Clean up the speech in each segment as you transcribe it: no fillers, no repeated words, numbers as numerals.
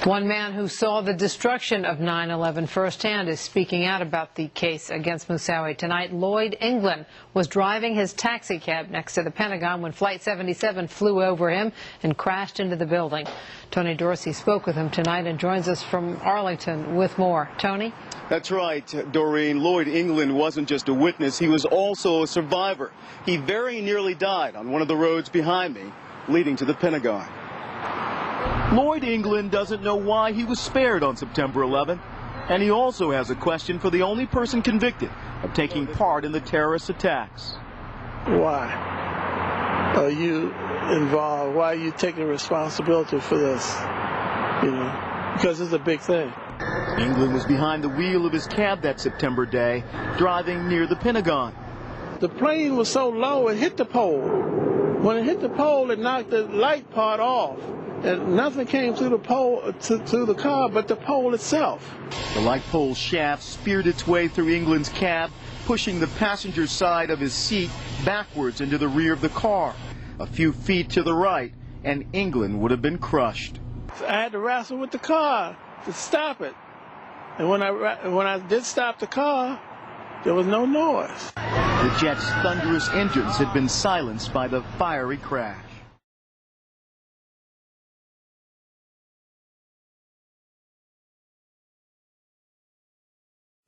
One man who saw the destruction of 9/11 firsthand is speaking out about the case against Moussaoui tonight. Lloyd England was driving his taxi cab next to the Pentagon when Flight 77 flew over him and crashed into the building. Tony Dorsey spoke with him tonight and joins us from Arlington with more. Tony? That's right, Doreen. Lloyd England wasn't just a witness, he was also a survivor. He very nearly died on one of the roads behind me, leading to the Pentagon. Lloyd England doesn't know why he was spared on September 11th, and he also has a question for the only person convicted of taking part in the terrorist attacks. Why are you involved? Why are you taking responsibility for this? You know, because it's a big thing. England was behind the wheel of his cab that September day, driving near the Pentagon. The plane was so low it hit the pole. When it hit the pole, it knocked the light part off. And nothing came through the pole to the car but the pole itself. The light pole shaft speared its way through England's cab, pushing the passenger side of his seat backwards into the rear of the car. A few feet to the right, and England would have been crushed. I had to wrestle with the car to stop it. And when I did stop the car, there was no noise. The jet's thunderous engines had been silenced by the fiery crash.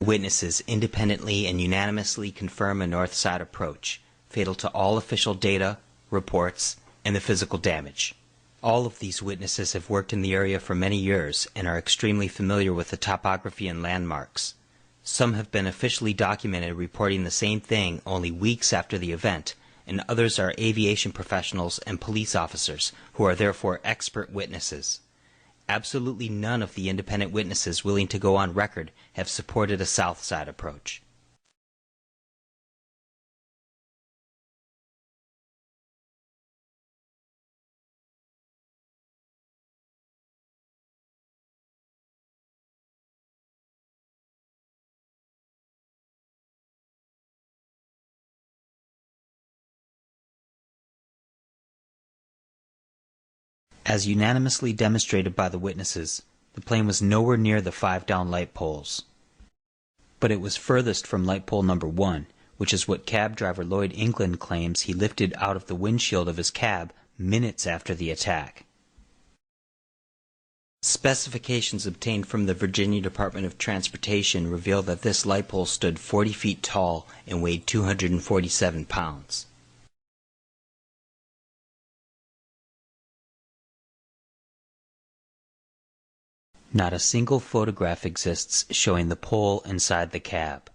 Witnesses independently and unanimously confirm a north side approach, fatal to all official data, reports, and the physical damage. All of these witnesses have worked in the area for many years and are extremely familiar with the topography and landmarks. Some have been officially documented reporting the same thing only weeks after the event, and others are aviation professionals and police officers who are therefore expert witnesses. Absolutely none of the independent witnesses willing to go on record have supported a south side approach. As unanimously demonstrated by the witnesses, the plane was nowhere near the 5 down light poles. But it was furthest from light pole number 1, which is what cab driver Lloyd England claims he lifted out of the windshield of his cab minutes after the attack. Specifications obtained from the Virginia Department of Transportation reveal that this light pole stood 40 feet tall and weighed 247 pounds. Not a single photograph exists showing the pole inside the cab.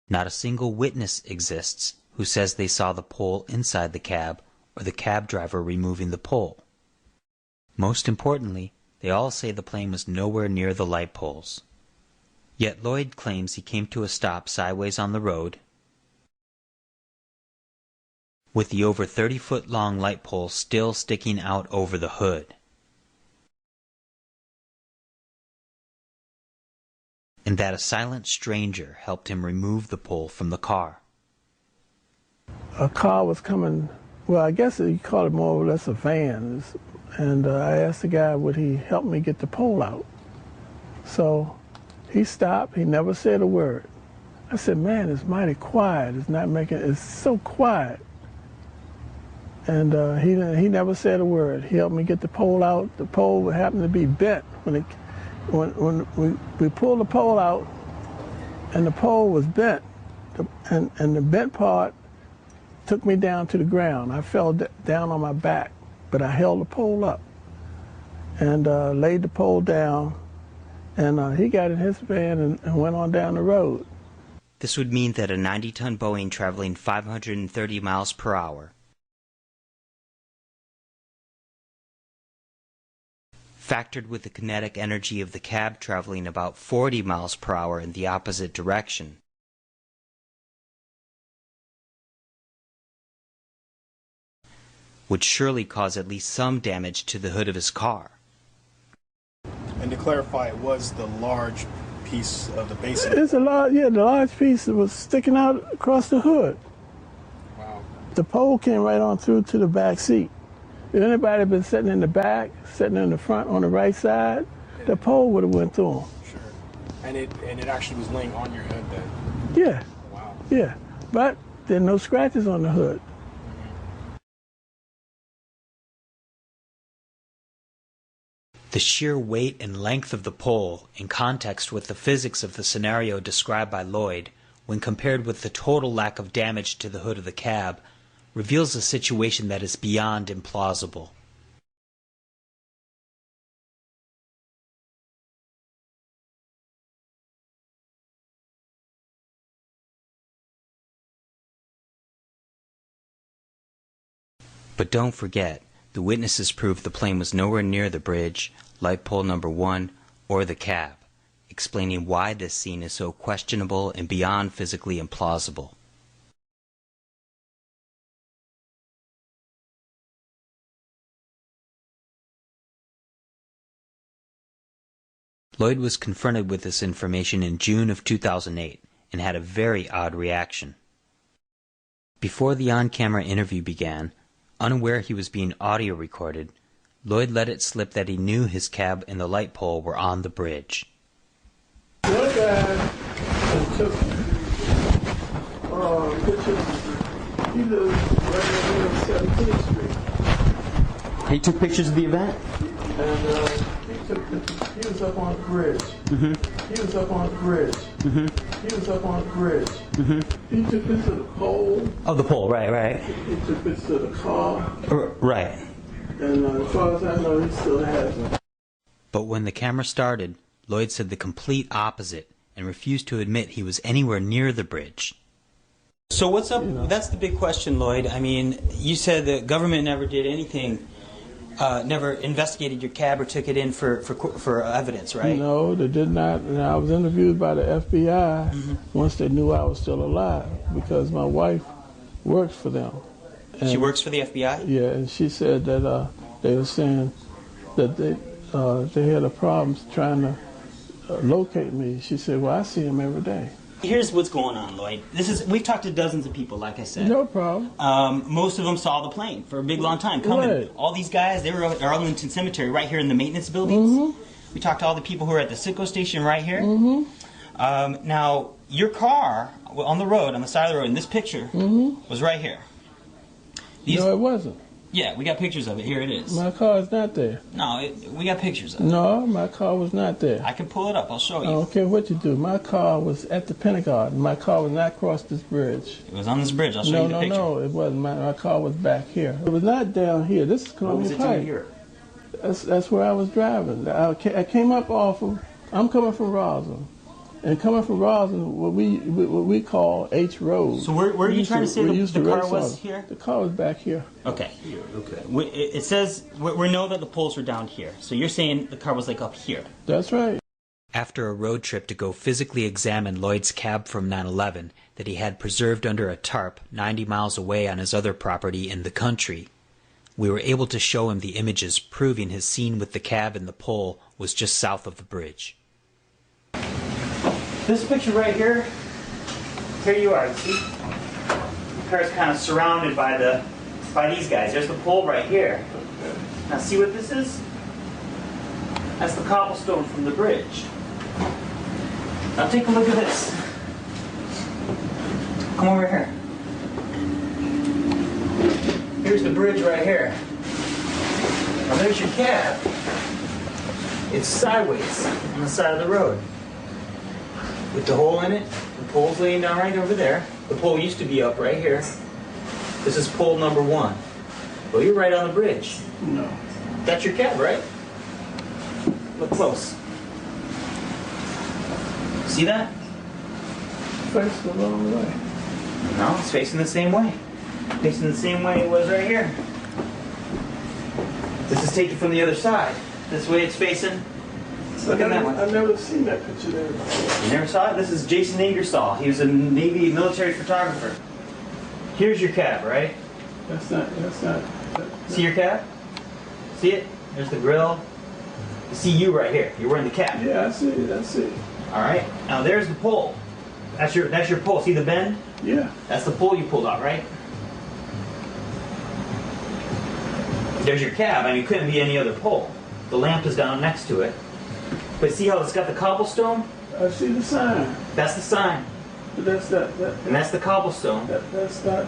Not a single witness exists who says they saw the pole inside the cab or the cab driver removing the pole. Most importantly, they all say the plane was nowhere near the light poles. Yet Lloyd claims he came to a stop sideways on the road, with the over 30-foot long light pole still sticking out over the hood. And that a silent stranger helped him remove the pole from the car. A car was coming, well, I guess you call it more or less a van, and I asked the guy, would he help me get the pole out? So he stopped, he never said a word. I said, man, it's mighty quiet, it's so quiet. And he never said a word. He helped me get the pole out. The pole happened to be bent when we pulled the pole out, and the pole was bent, and the bent part took me down to the ground. I fell down on my back, but I held the pole up and laid the pole down, and he got in his van and went on down the road. This would mean that a 90-ton Boeing traveling 530 miles per hour factored with the kinetic energy of the cab traveling about 40 miles per hour in the opposite direction, would surely cause at least some damage to the hood of his car. And to clarify, it was the large piece of the base. It's a large, yeah, the large piece that was sticking out across the hood. Wow. The pole came right on through to the back seat. If anybody had been sitting in the back, sitting in the front on the right side, the pole would have went through them. Sure. And it actually was laying on your head then? Yeah. Wow. Yeah. But there are no scratches on the hood. The sheer weight and length of the pole, in context with the physics of the scenario described by Lloyd, when compared with the total lack of damage to the hood of the cab, reveals a situation that is beyond implausible. But don't forget, the witnesses proved the plane was nowhere near the bridge, light pole number 1, or the cab, explaining why this scene is so questionable and beyond physically implausible. Lloyd was confronted with this information in June of 2008 and had a very odd reaction. Before the on-camera interview began, unaware he was being audio recorded, Lloyd let it slip that he knew his cab and the light pole were on the bridge. One guy took pictures. He lives right on 17th Street. He took pictures of the event? And he was up on the bridge. Mm-hmm. He was up on the bridge. Mm-hmm. He was up on the bridge. Mm-hmm. He took pictures of the pole. Oh, the pole, right. He took pictures of the car. Right. And as far as I know, he still has them. But when the camera started, Lloyd said the complete opposite and refused to admit he was anywhere near the bridge. So what's up? That's the big question, Lloyd. I mean, you said the government never did anything, never investigated your cab or took it in for evidence, right? No, they did not. And I was interviewed by the FBI once they knew I was still alive because my wife works for them. And She works for the FBI? yeah, and she said that they were saying that they had a problem trying to locate me. She said, well, I see him every day. Here's what's going on, Lloyd. We've talked to dozens of people, like I said. No problem. Most of them saw the plane for a big long time coming. Right. All these guys, they were at Arlington Cemetery right here in the maintenance buildings. We talked to all the people who were at the Citgo station right here. Now, your car on the road, on the side of the road, in this picture, was right here. No, it wasn't. Yeah, we got pictures of it. Here it is. My car is not there. No, we got pictures of it. No, my car was not there. I can pull it up. I'll show I you. don't care what you do. My car was at the Pentagon. My car was not across this bridge. It was on this bridge. I'll show you the picture. No, it wasn't. My car was back here. It was not down here. This is Columbia What was it doing Pike. here? That's where I was driving. I came up off of. I'm coming from Roslyn, and coming from Roslyn, what we call H Road. So where are you trying to say the car was here? The car was back here. Okay. Okay. It says we know that the poles were down here. So you're saying the car was like up here. That's right. After a road trip to go physically examine Lloyd's cab from 9/11 that he had preserved under a tarp 90 miles away on his other property in the country, we were able to show him the images proving his scene with the cab and the pole was just south of the bridge. This picture right here, here you are, you see? The car's kind of surrounded by these guys. There's the pole right here. Now see what this is? That's the cobblestone from the bridge. Now take a look at this. Come over here. Here's the bridge right here. Now there's your cab. It's sideways on the side of the road. With the hole in it, the pole's laying down right over there. The pole used to be up right here. This is pole number 1. Well, you're right on the bridge. No. That's your cab, right? Look close. See that? Faced the wrong way. No, it's facing the same way. Facing the same way it was right here. This is taken from the other side. This way it's facing. Look at that one. I've never seen that picture there before. You never saw it? This is Jason Ingersoll. He was a Navy military photographer. Here's your cab, right? That's not. See your cab? See it? There's the grill. You see you right here. You're wearing the cap. Yeah, I see it. I see it. All right. Now there's the pole. That's your pole. See the bend? Yeah. That's the pole you pulled out, right? There's your cab. I mean, it couldn't be any other pole. The lamp is down next to it. But see how it's got the cobblestone? I see the sign. That's the sign. But that's that. And that's the cobblestone That's not.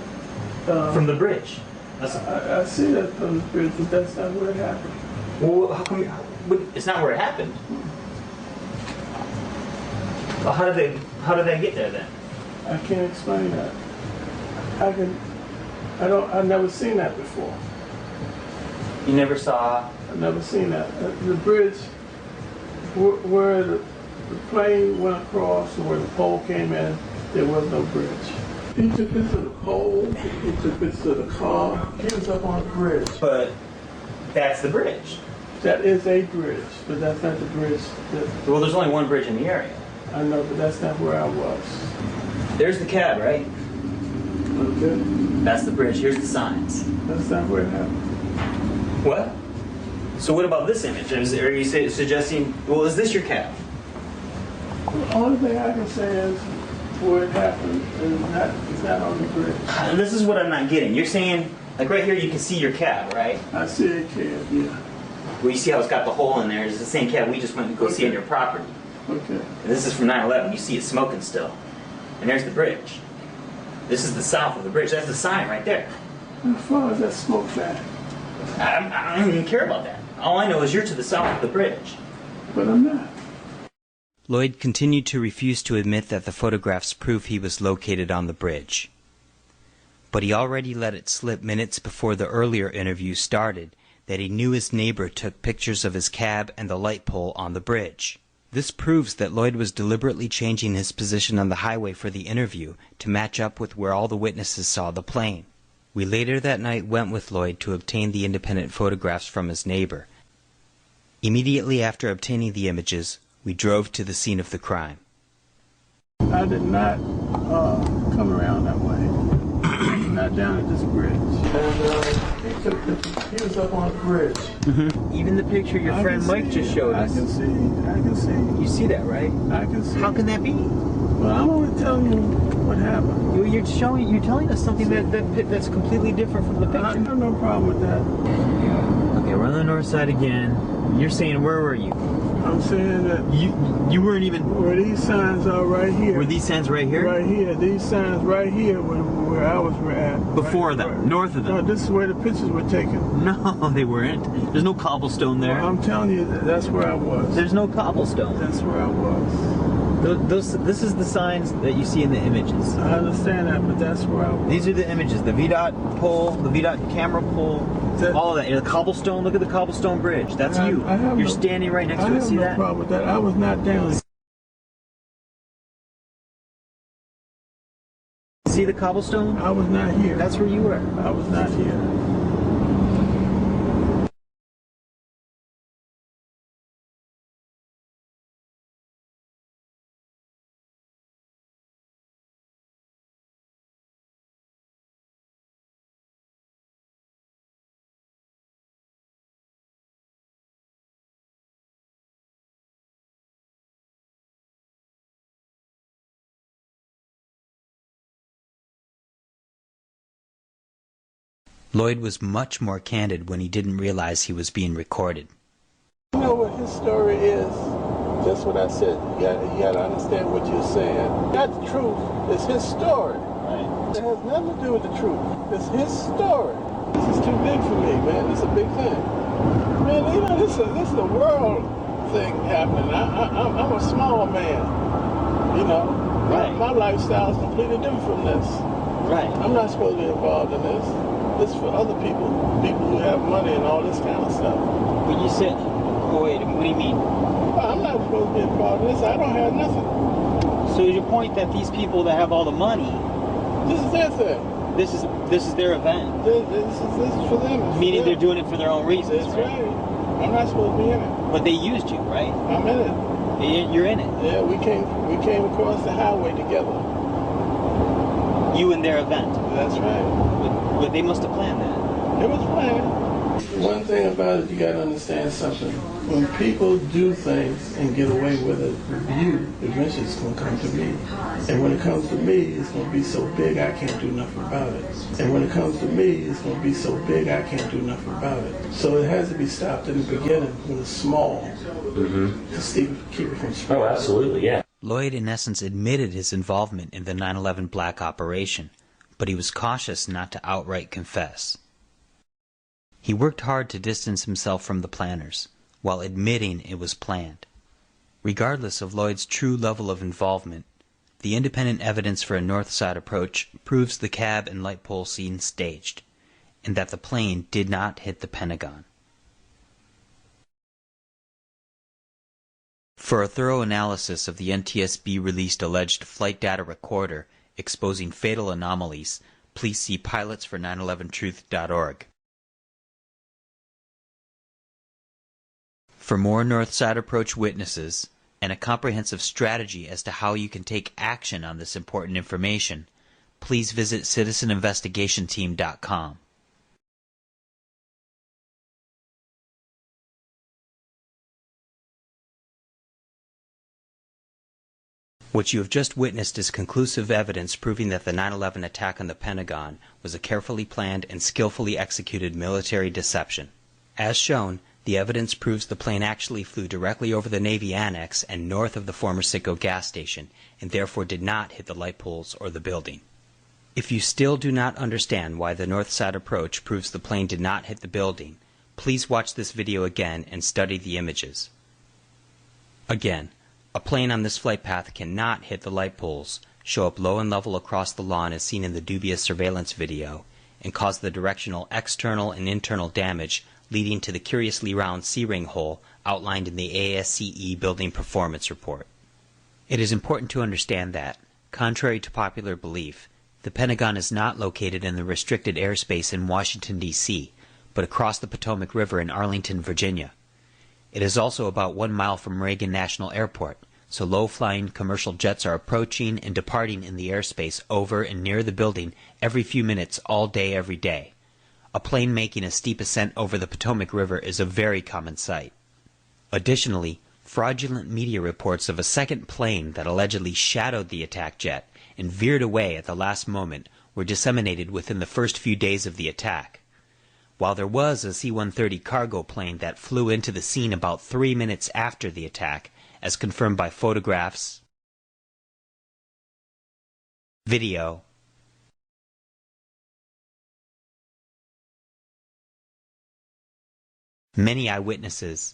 from the bridge. That's I see that from the bridge, but that's not where it happened. well, how come it's not where it happened? Well, how did they get there then? I can't explain that. I've never seen that before. You never saw. I've never seen that. The bridge, where the plane went across and where the pole came in, there was no bridge. He took this to the pole, he took this to the car, he was up on the bridge. But that's the bridge. That is a bridge, but that's not the bridge Well, there's only one bridge in the area. I know, but that's not where I was. There's the cab, right? Okay? That's the bridge. Here's the signs. That's not where it happened. What? So what about this image? Are you suggesting, well, is this your cab? The only thing I can say is where it happened is not on the bridge. And this is what I'm not getting. You're saying, like right here, you can see your cab, right? I see a cab, yeah. Well, you see how it's got the hole in there. It's the same cab we just went to go see on your property. Okay. And this is from 9/11. You see it smoking still. And there's the bridge. This is the south of the bridge. That's the sign right there. As far as that smoke back, I don't even care about that. All I know is you're to the south of the bridge. but I'm not. Lloyd continued to refuse to admit that the photographs prove he was located on the bridge. But he already let it slip minutes before the earlier interview started that he knew his neighbor took pictures of his cab and the light pole on the bridge. This proves that Lloyd was deliberately changing his position on the highway for the interview to match up with where all the witnesses saw the plane. We later that night went with Lloyd to obtain the independent photographs from his neighbor. Immediately after obtaining the images, we drove to the scene of the crime. I did not come around that way. Not down at this bridge. And he was up on the bridge. Even the picture your friend Mike just showed us. I can see. You see that, right? I can see. How can that be? Well, I'm only telling you what happened. You're telling us something that's completely different from the I picture. have no problem with that. Okay, we're on the north side again. You're saying, where were you? I'm saying that You weren't even. where these signs are right here. Were these signs right here? Right here. These signs right here where I was at. Before them, north of them. No, this is where the pictures were taken. No, they weren't. There's no cobblestone there. Well, I'm telling you, that's where I was. There's no cobblestone. That's where I was. This is the signs that you see in the images. I understand that, but that's where I was. These are the images. The VDOT pole, the VDOT camera pole, all of that. The cobblestone. Look at the cobblestone bridge. That's you. You're standing right next to it. See I have no that? problem with that. I was not down. See the cobblestone? I was not here. That's where you were. I was not here. Lloyd was much more candid when he didn't realize he was being recorded. You know what his story is? Just what I said. You got to understand what you're saying. Not the truth. It's his story. Right. It has nothing to do with the truth. It's his story. This is too big for me, man. It's a big thing. Man, you know, this is a world thing happening. I'm a small man. You know, my lifestyle is completely different from this. Right. I'm not supposed to be involved in this. This is for other people who have money and all this kind of stuff. But you said, wait, what do you mean? Well, I'm not supposed to be involved in this. I don't have nothing. So is your point that these people that have all the money, This is their thing. this is their event? This is for them. It's Meaning for they're them. doing it for their own reasons, That's right? right. I'm not supposed to be in it. But they used you, right? I'm in it. You're in it. Yeah, we came across the highway together. You and their event. That's right. But they must have planned that. It was planned. One thing about it, you got to understand something. When people do things and get away with it, you, eventually it's going to come to me. And when it comes to me, it's going to be so big I can't do nothing about it. And when it comes to me, it's going to be so big I can't do nothing about it. So it has to be stopped in the beginning when it's small to keep it from spreading. Oh, absolutely, yeah. Lloyd, in essence, admitted his involvement in the 9/11 black operation, but he was cautious not to outright confess. He worked hard to distance himself from the planners, while admitting it was planned. Regardless of Lloyd's true level of involvement, the independent evidence for a north side approach proves the cab and light pole scene staged, and that the plane did not hit the Pentagon. For a thorough analysis of the NTSB-released alleged flight data recorder exposing fatal anomalies, please see pilotsfor911truth.org. For more North Side Approach witnesses and a comprehensive strategy as to how you can take action on this important information, please visit citizeninvestigationteam.com. What you have just witnessed is conclusive evidence proving that the 9/11 attack on the Pentagon was a carefully planned and skillfully executed military deception. As shown, the evidence proves the plane actually flew directly over the Navy Annex and north of the former Citgo gas station, and therefore did not hit the light poles or the building. If you still do not understand why the north side approach proves the plane did not hit the building, please watch this video again and study the images. Again, a plane on this flight path cannot hit the light poles, show up low and level across the lawn as seen in the dubious surveillance video, and cause the directional external and internal damage leading to the curiously round C-ring hole outlined in the ASCE Building Performance Report. It is important to understand that, contrary to popular belief, the Pentagon is not located in the restricted airspace in Washington, D.C., but across the Potomac River in Arlington, Virginia. It is also about 1 mile from Reagan National Airport, so low-flying commercial jets are approaching and departing in the airspace over and near the building every few minutes all day every day. A plane making a steep ascent over the Potomac River is a very common sight. Additionally, fraudulent media reports of a second plane that allegedly shadowed the attack jet and veered away at the last moment were disseminated within the first few days of the attack. While there was a C-130 cargo plane that flew into the scene about 3 minutes after the attack, as confirmed by photographs, video, many eyewitnesses,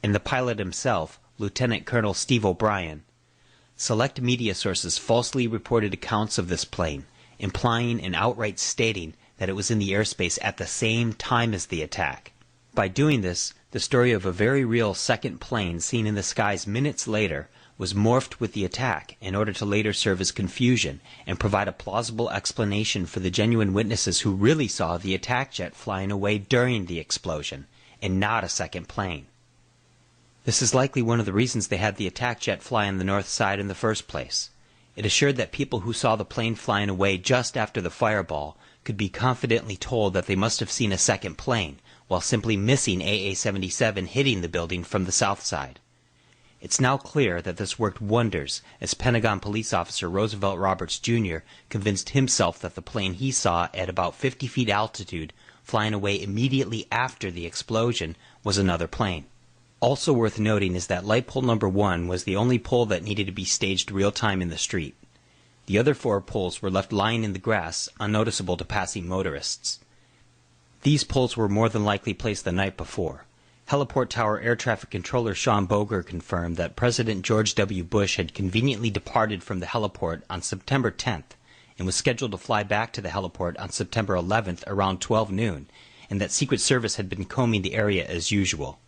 and the pilot himself, Lieutenant Colonel Steve O'Brien, select media sources falsely reported accounts of this plane, implying and outright stating that it was in the airspace at the same time as the attack. By doing this, the story of a very real second plane seen in the skies minutes later was morphed with the attack in order to later serve as confusion and provide a plausible explanation for the genuine witnesses who really saw the attack jet flying away during the explosion, and not a second plane. This is likely one of the reasons they had the attack jet fly on the north side in the first place. It assured that people who saw the plane flying away just after the fireball could be confidently told that they must have seen a second plane, while simply missing AA-77 hitting the building from the south side. It's now clear that this worked wonders as Pentagon police officer Roosevelt Roberts Jr. convinced himself that the plane he saw at about 50 feet altitude flying away immediately after the explosion was another plane. Also worth noting is that light pole number 1 was the only pole that needed to be staged real-time in the street. The other 4 poles were left lying in the grass, unnoticeable to passing motorists. These poles were more than likely placed the night before. Heliport Tower Air Traffic Controller Sean Boger confirmed that President George W. Bush had conveniently departed from the heliport on September 10th and was scheduled to fly back to the heliport on September 11th around 12 noon, and that Secret Service had been combing the area as usual.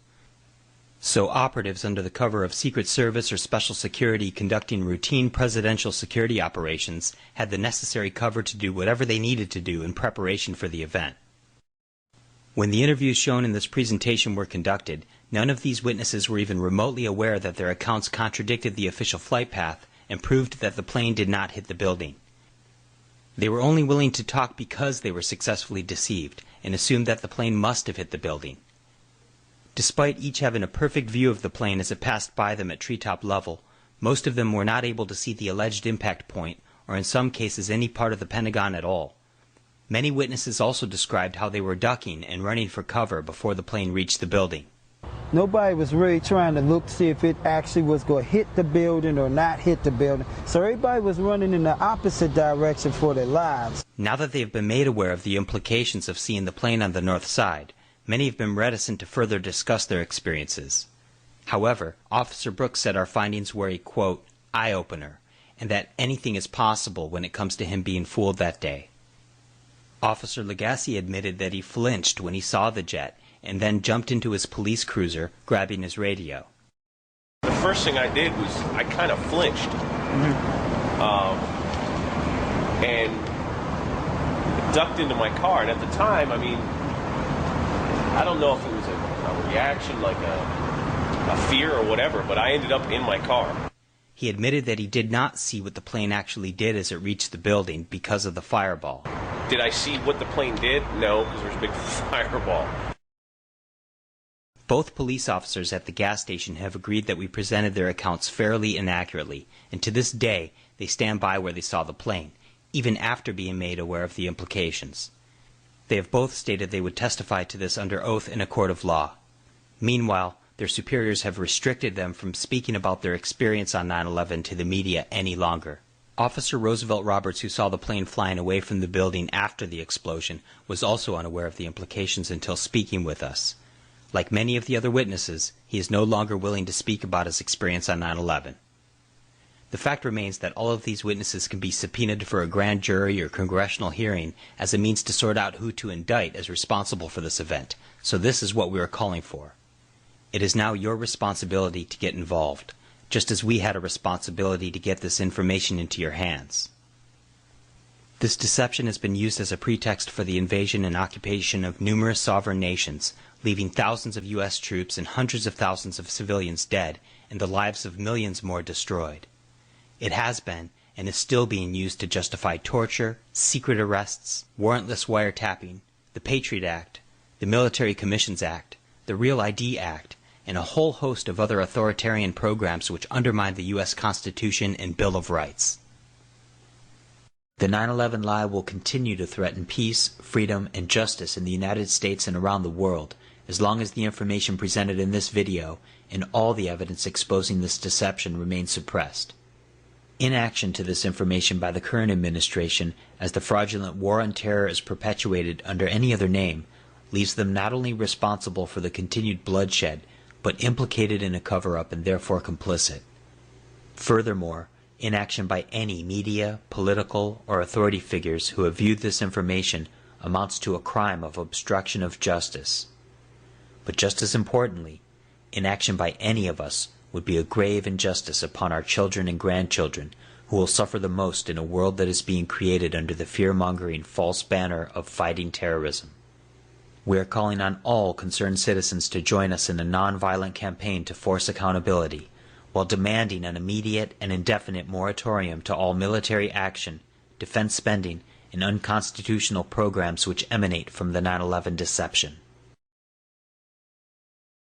So operatives under the cover of Secret Service or Special Security conducting routine presidential security operations had the necessary cover to do whatever they needed to do in preparation for the event. When the interviews shown in this presentation were conducted, none of these witnesses were even remotely aware that their accounts contradicted the official flight path and proved that the plane did not hit the building. They were only willing to talk because they were successfully deceived and assumed that the plane must have hit the building. Despite each having a perfect view of the plane as it passed by them at treetop level, most of them were not able to see the alleged impact point, or in some cases any part of the Pentagon at all. Many witnesses also described how they were ducking and running for cover before the plane reached the building. Nobody was really trying to look to see if it actually was going to hit the building or not hit the building. So everybody was running in the opposite direction for their lives. Now that they have been made aware of the implications of seeing the plane on the north side, many have been reticent to further discuss their experiences. However, Officer Brooks said our findings were a, quote, eye-opener, and that anything is possible when it comes to him being fooled that day. Officer Legacy admitted that he flinched when he saw the jet and then jumped into his police cruiser, grabbing his radio. The first thing I did was I kind of flinched. And ducked into my car. And at the time, I mean, I don't know if it was a reaction, like a fear or whatever, but I ended up in my car. He admitted that he did not see what the plane actually did as it reached the building because of the fireball. Did I see what the plane did? No, because there was a big fireball. Both police officers at the gas station have agreed that we presented their accounts fairly and accurately, and to this day they stand by where they saw the plane, even after being made aware of the implications. They have both stated they would testify to this under oath in a court of law. Meanwhile, their superiors have restricted them from speaking about their experience on 9/11 to the media any longer. Officer Roosevelt Roberts, who saw the plane flying away from the building after the explosion, was also unaware of the implications until speaking with us. Like many of the other witnesses, he is no longer willing to speak about his experience on 9/11. The fact remains that all of these witnesses can be subpoenaed for a grand jury or congressional hearing as a means to sort out who to indict as responsible for this event, so this is what we are calling for. It is now your responsibility to get involved, just as we had a responsibility to get this information into your hands. This deception has been used as a pretext for the invasion and occupation of numerous sovereign nations, leaving thousands of U.S. troops and hundreds of thousands of civilians dead and the lives of millions more destroyed. It has been and is still being used to justify torture, secret arrests, warrantless wiretapping, the Patriot Act, the Military Commissions Act, the Real ID Act, and a whole host of other authoritarian programs which undermine the U.S. Constitution and Bill of Rights. The 9/11 lie will continue to threaten peace, freedom, and justice in the United States and around the world as long as the information presented in this video and all the evidence exposing this deception remains suppressed. Inaction to this information by the current administration, as the fraudulent war on terror is perpetuated under any other name, leaves them not only responsible for the continued bloodshed, but implicated in a cover-up and therefore complicit. Furthermore, inaction by any media, political, or authority figures who have viewed this information amounts to a crime of obstruction of justice. But just as importantly, inaction by any of us would be a grave injustice upon our children and grandchildren, who will suffer the most in a world that is being created under the fear-mongering false banner of fighting terrorism. We are calling on all concerned citizens to join us in a nonviolent campaign to force accountability, while demanding an immediate and indefinite moratorium to all military action, defense spending, and unconstitutional programs which emanate from the 9/11 deception.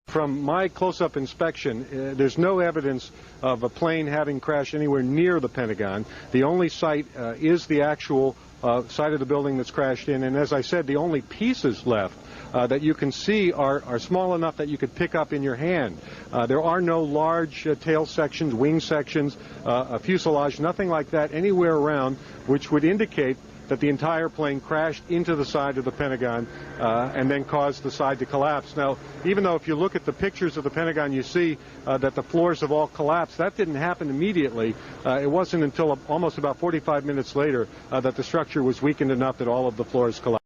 From my close-up inspection, there's no evidence of a plane having crashed anywhere near the Pentagon. The only site is the actual side of the building that's crashed in, and as I said, the only pieces left that you can see are small enough that you could pick up in your hand. There are no large tail sections, wing sections, a fuselage, nothing like that anywhere around, which would indicate that the entire plane crashed into the side of the Pentagon and then caused the side to collapse. Now, even though if you look at the pictures of the Pentagon, you see that the floors have all collapsed, that didn't happen immediately. It wasn't until almost about 45 minutes later that the structure was weakened enough that all of the floors collapsed.